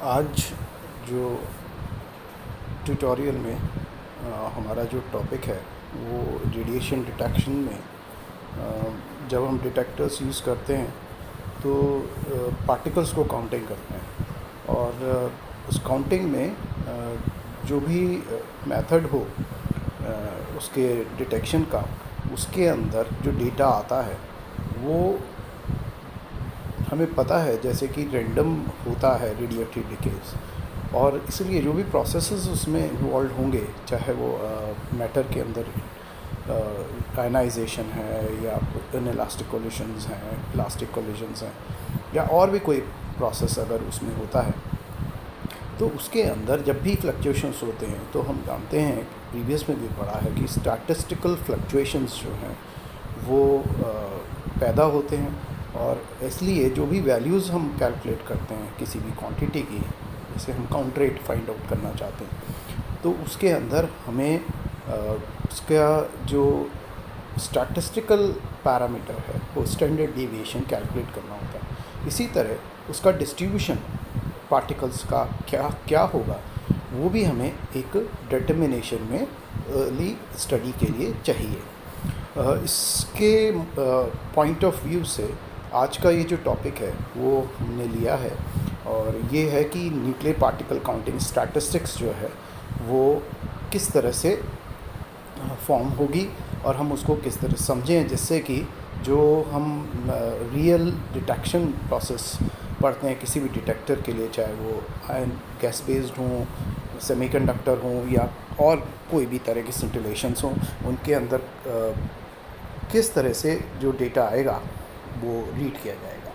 आज जो ट्यूटोरियल में हमारा जो टॉपिक है वो रेडिएशन डिटेक्शन में जब हम डिटेक्टर्स यूज़ करते हैं तो पार्टिकल्स को काउंटिंग करते हैं और उस काउंटिंग में जो भी मेथड हो उसके डिटेक्शन का, उसके अंदर जो डेटा आता है वो हमें पता है जैसे कि रैंडम होता है रेडिएटिव डिकेज, और इसलिए जो भी प्रोसेसेस उसमें इन्वॉल्व होंगे, चाहे वो मैटर के अंदर आयनाइजेशन है या इनइलास्टिक कोलिशंस हैं, प्लास्टिक कोलिशंस हैं, या और भी कोई प्रोसेस अगर उसमें होता है, तो उसके अंदर जब भी फ्लक्चुएशंस होते हैं तो हम जानते हैं, प्रीवियस में भी पढ़ा है कि स्टैटिस्टिकल फ्लक्चुएशंस जो हैं वो पैदा होते हैं। और इसलिए जो भी वैल्यूज़ हम कैलकुलेट करते हैं किसी भी क्वांटिटी की, जैसे हम काउंट रेट फाइंड आउट करना चाहते हैं, तो उसके अंदर हमें उसका जो स्टैटिस्टिकल पैरामीटर है वो स्टैंडर्ड डेविएशन कैलकुलेट करना होता है। इसी तरह उसका डिस्ट्रीब्यूशन पार्टिकल्स का क्या होगा वो भी हमें एक डिटर्मिनेशन में अर्ली स्टडी के लिए चाहिए। इसके पॉइंट ऑफ व्यू से आज का ये जो टॉपिक है वो हमने लिया है, और ये है कि न्यूक्लियर पार्टिकल काउंटिंग स्टैटिस्टिक्स जो है वो किस तरह से फॉर्म होगी और हम उसको किस तरह समझें, जिससे कि जो हम रियल डिटेक्शन प्रोसेस पढ़ते हैं किसी भी डिटेक्टर के लिए, चाहे वो आयन गैस बेस्ड हों, सेमीकंडक्टर हों, या और कोई भी तरह के सिंटिलेशंस हों, उनके अंदर किस तरह से जो डेटा आएगा वो रीड किया जाएगा।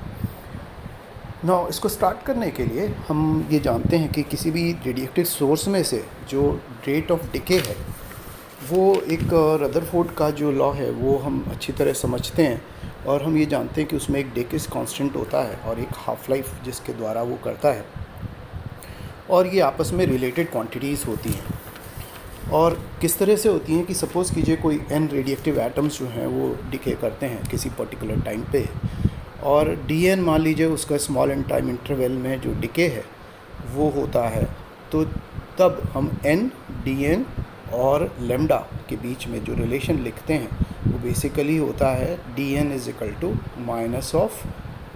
नाउ इसको स्टार्ट करने के लिए हम ये जानते हैं कि किसी भी रेडिएटिव सोर्स में से जो रेट ऑफ डिके है वो एक रदरफोर्ड का जो लॉ है वो हम अच्छी तरह समझते हैं, और हम ये जानते हैं कि उसमें एक डेकेस कांस्टेंट होता है और एक हाफ लाइफ जिसके द्वारा वो करता है, और ये आपस में रिलेटेड क्वांटिटीज़ होती हैं। और किस तरह से होती हैं कि सपोज़ कीजिए कोई n रेडिएटिव एटम्स जो हैं वो डिके करते हैं किसी पर्टिकुलर टाइम पे, और dn मान लीजिए उसका स्मॉल n टाइम इंटरवल में जो डिके है वो होता है, तो तब हम n dn और लेमडा के बीच में जो रिलेशन लिखते हैं वो बेसिकली होता है dn is equal to minus of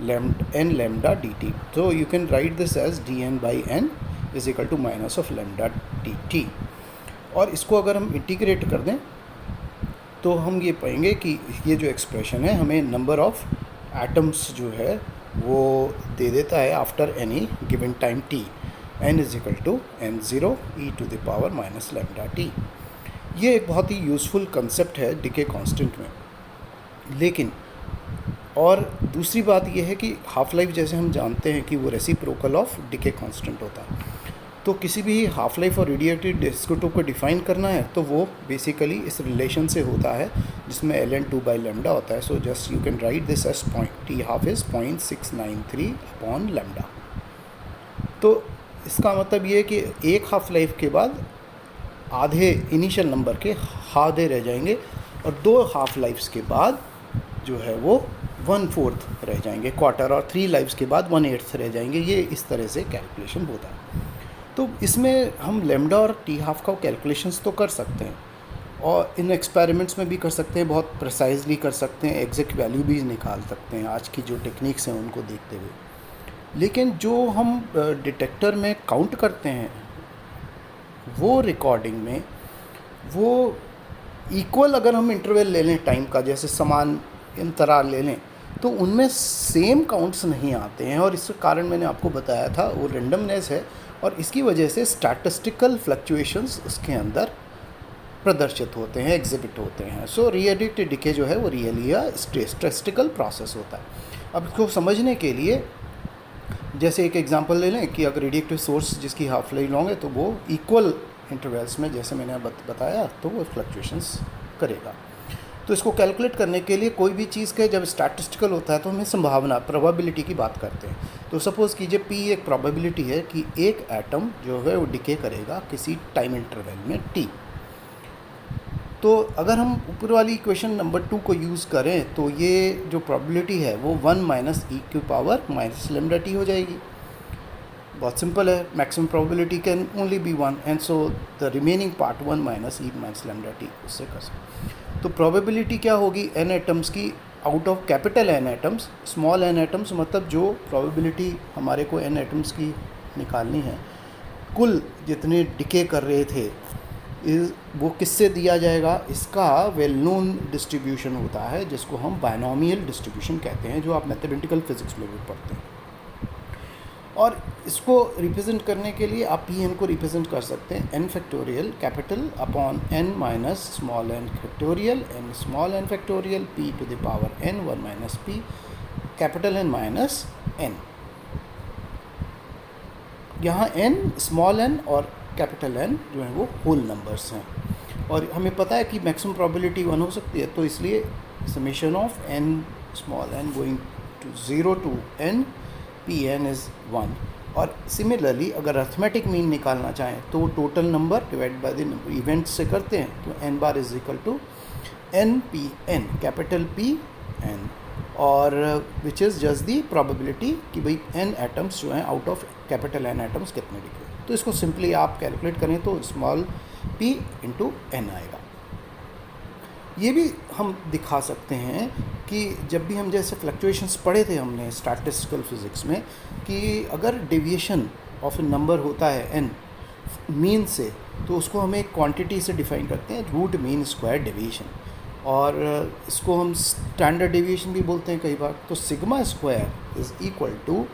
n lambda dt। तो you can write this as dn by n is equal to minus of lambda dt। और इसको अगर हम इंटीग्रेट कर दें तो हम ये पाएंगे कि ये जो एक्सप्रेशन है हमें नंबर ऑफ एटम्स जो है वो दे देता है after any given time t, n is equal to n0 e to the power minus lambda t। ये एक बहुत ही यूज़फुल कंसेप्ट है डिके कांस्टेंट में। लेकिन और दूसरी बात ये है कि हाफ लाइफ जैसे हम जानते हैं कि वो रेसिप्रोकल ऑफ डिके कांस्टेंट होता है, तो किसी भी हाफ लाइफ और रेडिएटिव आइसोटोप को डिफ़ाइन करना है तो वो बेसिकली इस रिलेशन से होता है जिसमें ln2 बाई लेमडा होता है। So just you can write this as t half is 0.693 upon lambda. तो इसका मतलब ये है कि एक हाफ लाइफ के बाद आधे इनिशियल नंबर के आधे रह जाएंगे, और दो हाफ लाइफ्स के बाद जो है वो 1/4 रह जाएंगे, क्वार्टर, और 3 लाइफ्स के बाद 1/8 रह जाएंगे। ये इस तरह से कैलकुलेशन होता है। तो इसमें हम लेमडा और टी हाफ का कैलकुलेशंस तो कर सकते हैं, और इन एक्सपेरिमेंट्स में भी कर सकते हैं, बहुत प्रिसाइजली कर सकते हैं, एग्जैक्ट वैल्यू भी निकाल सकते हैं आज की जो टेक्निक्स हैं उनको देखते हुए। लेकिन जो हम डिटेक्टर में काउंट करते हैं वो रिकॉर्डिंग में वो इक्वल अगर हम इंटरवल ले लें टाइम का, जैसे समान अंतराल ले लें, तो उनमें सेम काउंट्स नहीं आते हैं। और इस कारण मैंने आपको बताया था वो रेंडमनेस है, और इसकी वजह से स्टैटिस्टिकल फ्लक्चुएशंस उसके अंदर प्रदर्शित होते हैं, एग्जिबिट होते हैं। सो रेडिएटिव डिके जो है वो रियली स्टैटिस्टिकल प्रोसेस होता है। अब इसको समझने के लिए जैसे एक एग्जांपल ले लें कि अगर रेडिएटिव सोर्स जिसकी हाफ लाइफ लॉन्ग है तो वो इक्वल इंटरवल्स में, जैसे मैंने बताया, तो वो फ्लक्चुएशंस करेगा। तो इसको कैलकुलेट करने के लिए कोई भी चीज़ का जब स्टैटिस्टिकल होता है तो हमें संभावना, प्रोबेबिलिटी की बात करते हैं। तो सपोज़ कीजिए P एक प्रोबेबिलिटी है कि एक एटम जो है वो डिके करेगा किसी टाइम इंटरवल में t। तो अगर हम ऊपर वाली इक्वेशन नंबर 2 को यूज़ करें तो ये जो प्रोबेबिलिटी है वो 1 माइनस ई की पावर माइनस लेमडा टी हो जाएगी। बहुत सिंपल है, maximum probability can only be one and so the remaining part one minus E minus lambda T, उससे कर सकते। तो प्रोबेबिलिटी क्या होगी एन एटम्स की out of capital N atoms, small N atoms मतलब जो प्रोबेबिलिटी हमारे को एन एटम्स की निकालनी है, कुल जितने डिके कर रहे थे वो किससे दिया जाएगा, इसका वेल नोन डिस्ट्रीब्यूशन होता है जिसको हम बायनोमियल डिस्ट्रीब्यूशन कहते हैं, जो आप मैथमेटिकल फिजिक्स में भी पढ़ते हैं। और इसको रिप्रेजेंट करने के लिए आप पी एन को रिप्रेजेंट कर सकते हैं N factorial capital upon N minus small N factorial, N small N factorial P to the power N one minus P capital N minus N. यहाँ एन स्मॉल एन और capital N जो है वो whole numbers हैं, और हमें पता है कि मैक्सिमम प्रोबेबिलिटी वन हो सकती है, तो इसलिए summation of N small N going to 0 to N P N is 1। और सिमिलरली अगर अर्थमेटिक मीन निकालना चाहें तो total number divide by the events से करते हैं, तो N bar is equal to N P N capital P N, और which is just the probability कि भाई एन एटम्स जो हैं out of capital N atoms कितने डिग्री। तो इसको सिंपली आप कैलकुलेट करें तो स्मॉल p इंटू एन आएगा। ये भी हम दिखा सकते हैं कि जब भी हम जैसे फ्लक्चुएशंस पढ़े थे हमने स्टैटिस्टिकल फिजिक्स में, कि अगर डेविएशन ऑफ ए नंबर होता है n मीन से, तो उसको हम एक क्वांटिटी से डिफाइन करते हैं, रूट मीन स्क्वायर डेविएशन, और इसको हम स्टैंडर्ड डेविएशन भी बोलते हैं कई बार। तो sigma square is equal to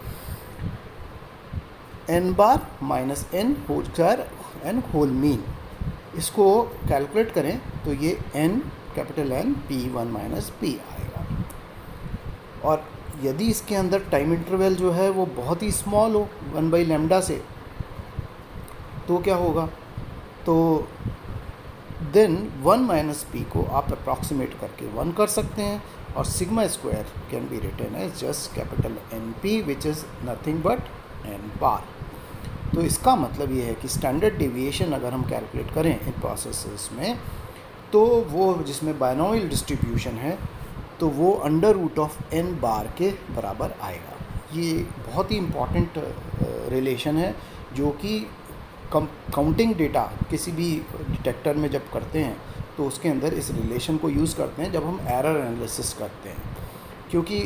N bar minus N whole square N whole mean. इसको कैलकुलेट करें तो ये N capital N P one minus P आएगा। और यदि इसके अंदर टाइम इंटरवल जो है वो बहुत ही स्मॉल हो 1 बाई लैम्डा से, तो क्या होगा, तो देन 1 माइनस पी को आप अप्रॉक्सीमेट करके 1 कर सकते हैं, और sigma square can be written as just capital N P which is nothing but N bar. तो इसका मतलब ये है कि स्टैंडर्ड डेविएशन अगर हम कैलकुलेट करें इन प्रोसेसेस में, तो वो जिसमें बायनोमियल डिस्ट्रीब्यूशन है, तो वो अंडर रूट ऑफ एन बार के बराबर आएगा। ये बहुत ही इम्पॉर्टेंट रिलेशन है, जो कि काउंटिंग डेटा किसी भी डिटेक्टर में जब करते हैं तो उसके अंदर इस रिलेशन को यूज़ करते हैं जब हम एरर एनालिसिस करते हैं, क्योंकि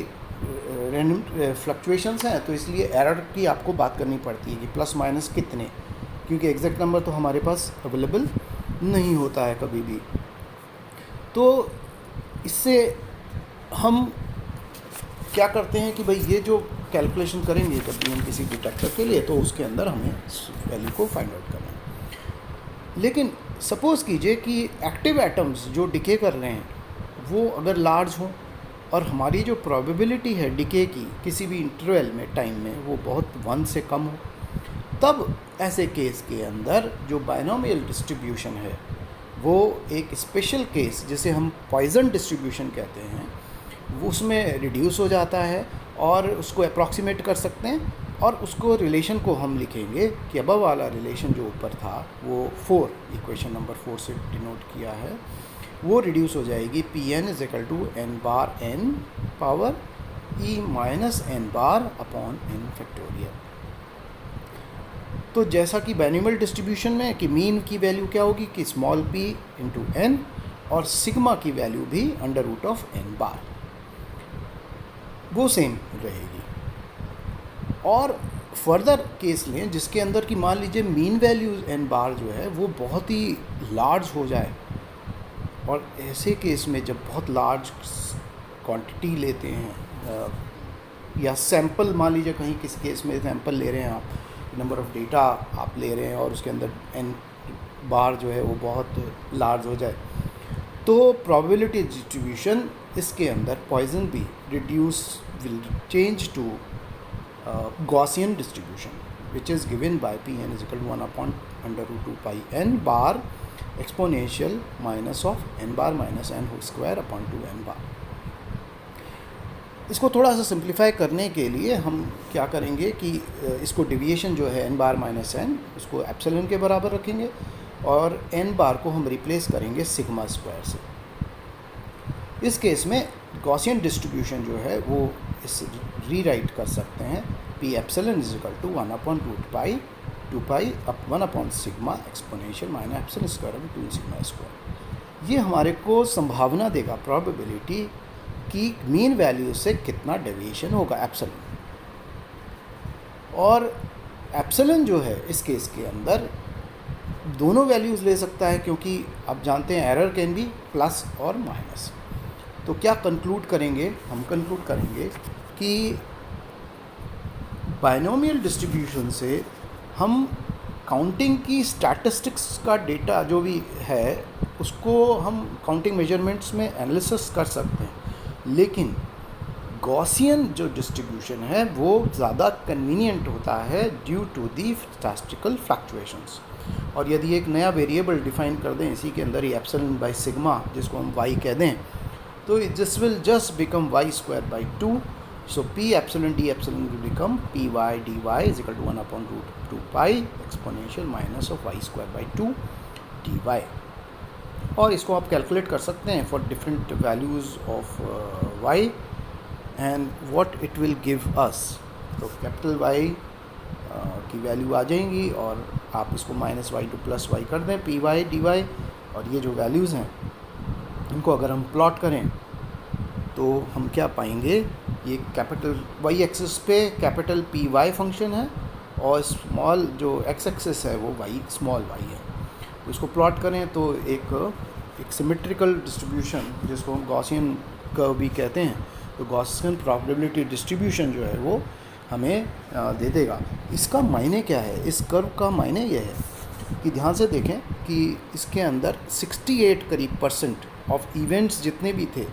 रैंडम फ्लक्चुएशंस हैं, तो इसलिए एरर की आपको बात करनी पड़ती है कि प्लस माइनस कितने, क्योंकि एग्जैक्ट नंबर तो हमारे पास अवेलेबल नहीं होता है कभी भी। तो इससे हम क्या करते हैं कि भाई ये जो कैलकुलेशन करेंगे जब भी हम किसी डिटेक्टर के लिए, तो उसके अंदर हमें वैल्यू को फाइंड आउट करना है। लेकिन सपोज़ कीजिए कि एक्टिव एटम्स जो डिके कर रहे हैं वो अगर लार्ज हों, और हमारी जो प्रोबेबिलिटी है डिके की किसी भी इंटरवल में टाइम में वो बहुत 1 से कम हो, तब ऐसे केस के अंदर जो बायनोमियल डिस्ट्रीब्यूशन है वो एक स्पेशल केस जिसे हम पॉइजन डिस्ट्रीब्यूशन कहते हैं, वो उसमें रिड्यूस हो जाता है, और उसको अप्रॉक्सीमेट कर सकते हैं, और उसको रिलेशन को हम लिखेंगे कि अबव वाला रिलेशन जो ऊपर था वो 4 इक्वेशन नंबर 4 से डिनोट किया है, वो रिड्यूस हो जाएगी P N is equal to N bar N power E minus N bar upon N factorial. तो जैसा कि बायनोमियल डिस्ट्रीब्यूशन में कि मीन की वैल्यू क्या होगी कि स्मॉल p इंटू एन, और सिग्मा की वैल्यू भी अंडर रूट ऑफ एन बार, वो सेम रहेगी। और फर्दर केस लें जिसके अंदर कि मान लीजिए मीन वैल्यू एन बार जो है वो बहुत ही लार्ज हो जाए, और ऐसे केस में जब बहुत लार्ज क्वांटिटी लेते हैं, या सैंपल मान लीजिए कहीं किस केस में सैंपल ले रहे हैं आप, नंबर ऑफ़ डेटा आप ले रहे हैं और उसके अंदर एन बार जो है वो बहुत लार्ज हो जाए, तो प्रोबेबिलिटी डिस्ट्रीब्यूशन इसके अंदर पॉइजन भी reduce will change to Gaussian distribution which is given by P N is equal to 1 upon under root 2 pi N bar exponential minus of N bar minus N whole square upon 2 N bar. इसको थोड़ा सा simplify करने के लिए हम क्या करेंगे कि इसको डिविएशन जो है एन बार माइनस एन उसको एप्सिलॉन के बराबर रखेंगे, और एन बार को हम रिप्लेस करेंगे सिग्मा स्क्वायर से। इस केस में गॉसियन डिस्ट्रीब्यूशन जो है वो इस रीराइट कर सकते हैं P epsilon is equal to 1 upon root pi 2 pi 1 upon sigma exponential minus epsilon square by 2 sigma square. ये हमारे को संभावना देगा, प्रोबेबिलिटी कि मीन वैल्यू से कितना डेविएशन होगा एप्सिलॉन। और एप्सिलॉन जो है इस केस के अंदर दोनों वैल्यूज़ ले सकता है, क्योंकि आप जानते हैं एरर कैन बी प्लस और माइनस। तो क्या कंक्लूड करेंगे हम? कंक्लूड करेंगे कि बाइनोमियल डिस्ट्रीब्यूशन से हम काउंटिंग की स्टैटिस्टिक्स का डेटा जो भी है उसको हम काउंटिंग मेजरमेंट्स में एनालिसिस कर सकते हैं, लेकिन गॉसियन जो डिस्ट्रीब्यूशन है वो ज़्यादा कन्वीनियंट होता है due to the statistical fluctuations. और यदि एक नया वेरिएबल डिफाइन कर दें इसी के अंदर ही एप्सिलॉन बाई सिग्मा, जिसको हम y कह दें, तो this will just become y square by 2। So p epsilon d epsilon will become py dy is equal to 1 upon root 2 pi exponential minus of y square by 2 dy। और इसको आप calculate कर सकते हैं for different values of y and what it will give us. तो capital Y की value आ जाएंगी और आप इसको minus Y to plus Y कर दें, पी वाई डी वाई। और ये जो वैल्यूज़ हैं इनको अगर हम प्लॉट करें तो हम क्या पाएंगे? ये कैपिटल वाई एक्सिस पे कैपिटल पी वाई फंक्शन है और स्मॉल जो एक्स एक्सिस है वो वाई स्मॉल वाई है। तो इसको प्लॉट करें तो एक सिमेट्रिकल डिस्ट्रीब्यूशन, जिसको हम गॉसियन कर्व भी कहते हैं, तो गॉसियन प्रोबेबिलिटी डिस्ट्रीब्यूशन जो है वो हमें दे देगा। इसका मायने क्या है? इस कर्व का मायने यह है कि ध्यान से देखें कि इसके अंदर 68 करीब % ऑफ इवेंट्स जितने भी थे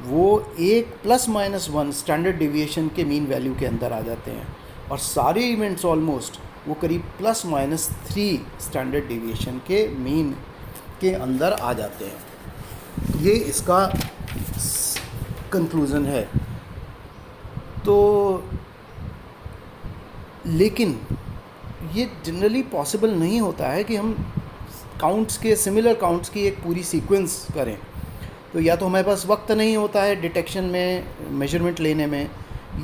वो एक ±1 स्टैंडर्ड डेविएशन के मीन वैल्यू के अंदर आ जाते हैं, और सारे इवेंट्स ऑलमोस्ट वो करीब ±3 स्टैंडर्ड डेविएशन के मीन के अंदर आ जाते हैं। ये इसका कंक्लूज़न है। तो लेकिन ये जनरली पॉसिबल नहीं होता है कि हम काउंट्स के सिमिलर काउंट्स की एक पूरी सीक्वेंस करें। तो या तो हमारे पास वक्त नहीं होता है डिटेक्शन में, मेजरमेंट लेने में,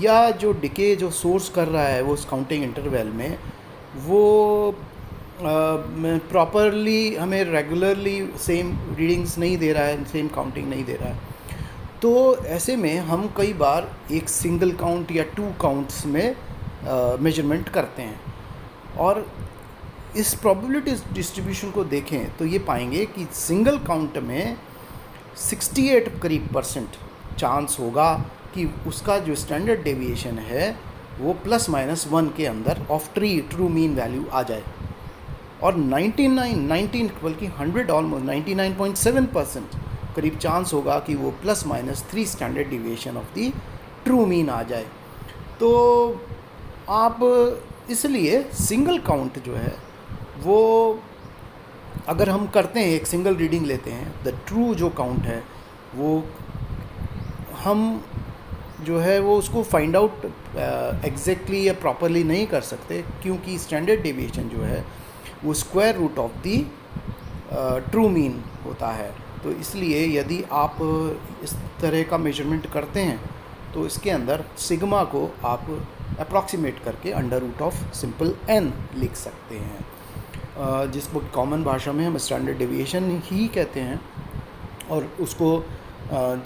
या जो डिके जो सोर्स कर रहा है वो उस काउंटिंग इंटरवल में वो प्रॉपरली हमें रेगुलरली सेम रीडिंग्स नहीं दे रहा है, सेम काउंटिंग नहीं दे रहा है। तो ऐसे में हम कई बार एक सिंगल काउंट या 2 काउंट्स में मेजरमेंट करते हैं। और इस प्रोबेबिलिटी डिस्ट्रीब्यूशन को देखें तो ये पाएंगे कि सिंगल काउंट में 68 करीब % चांस होगा कि उसका जो स्टैंडर्ड डेविएशन है वो ±1 के अंदर ऑफ ट्रू मीन वैल्यू आ जाए। और 19 बल्कि 100 ऑलमोस्ट 99.7% करीब चांस होगा कि वो ±3 standard deviation of the true mean आ जाए। तो आप इसलिए सिंगल काउंट जो है वो अगर हम करते हैं, एक सिंगल रीडिंग लेते हैं, द ट्रू जो काउंट है वो हम जो है वो उसको फाइंड आउट एग्जैक्टली या प्रॉपरली नहीं कर सकते, क्योंकि स्टैंडर्ड डेविएशन जो है वो square root of the true mean होता है। तो इसलिए यदि आप इस तरह का मेजरमेंट करते हैं तो इसके अंदर सिग्मा को आप अप्रॉक्सीमेट करके √ सिंपल n लिख सकते हैं, जिसको कॉमन भाषा में हम स्टैंडर्ड डेविएशन ही कहते हैं। और उसको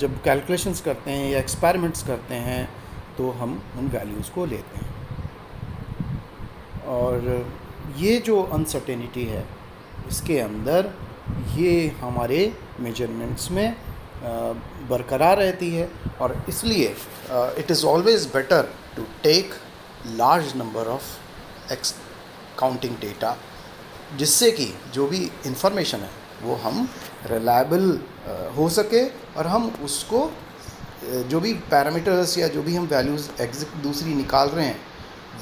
जब कैलकुलेशंस करते हैं या एक्सपेरिमेंट्स करते हैं तो हम उन वैल्यूज़ को लेते हैं। और ये जो अनसर्टेनिटी है इसके अंदर ये हमारे मेजरमेंट्स में बरकरार रहती है, और इसलिए it is always better to take large number of counting data, जिससे कि जो भी इंफॉर्मेशन है वो हम रिलायबल हो सके, और हम उसको जो भी पैरामीटर्स या जो भी हम वैल्यूज़ दूसरी निकाल रहे हैं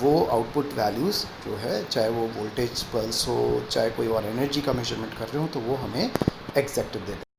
वो आउटपुट वैल्यूज़ जो है, चाहे वो वोल्टेज पल्स हो, चाहे कोई और एनर्जी का मेजरमेंट कर रहे हो, तो वो हमें एग्जैक्ट दे।